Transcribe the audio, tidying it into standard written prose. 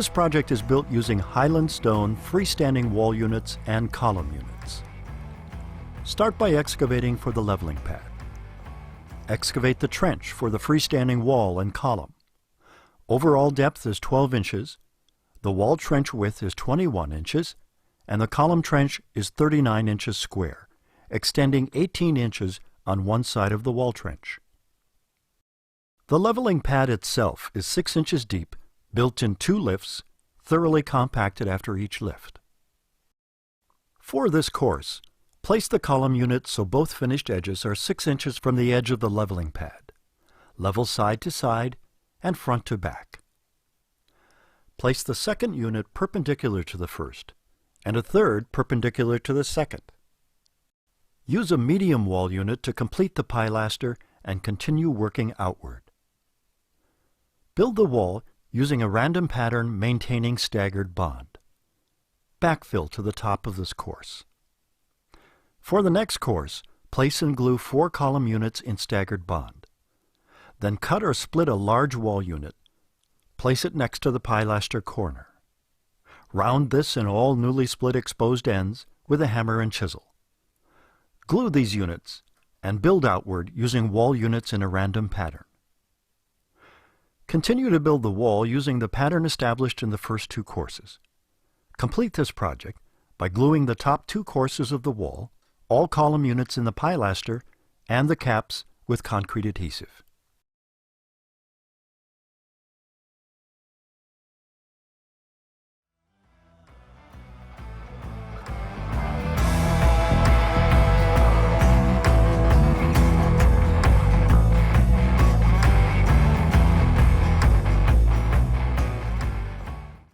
This project is built using Highland stone freestanding wall units and column units. Start by excavating for the leveling pad. Excavate the trench for the freestanding wall and column. Overall depth is 12 inches, the wall trench width is 21 inches, and the column trench is 39 inches square, extending 18 inches on one side of the wall trench. The leveling pad itself is 6 inches deep, built in 2 lifts, thoroughly compacted after each lift. For this course, place the column unit so both finished edges are 6 inches from the edge of the leveling pad. Level side to side and front to back. Place the second unit perpendicular to the first, and a third perpendicular to the second. Use a medium wall unit to complete the pilaster and continue working outward. Build the wall using a random pattern maintaining staggered bond. Backfill to the top of this course. For the next course, place and glue 4 column units in staggered bond. Then cut or split a large wall unit. Place it next to the pilaster corner. Round this in all newly split exposed ends with a hammer and chisel. Glue these units and build outward using wall units in a random pattern. Continue to build the wall using the pattern established in the first 2 courses. Complete this project by gluing the top 2 courses of the wall, all column units in the pilaster, and the caps with concrete adhesive.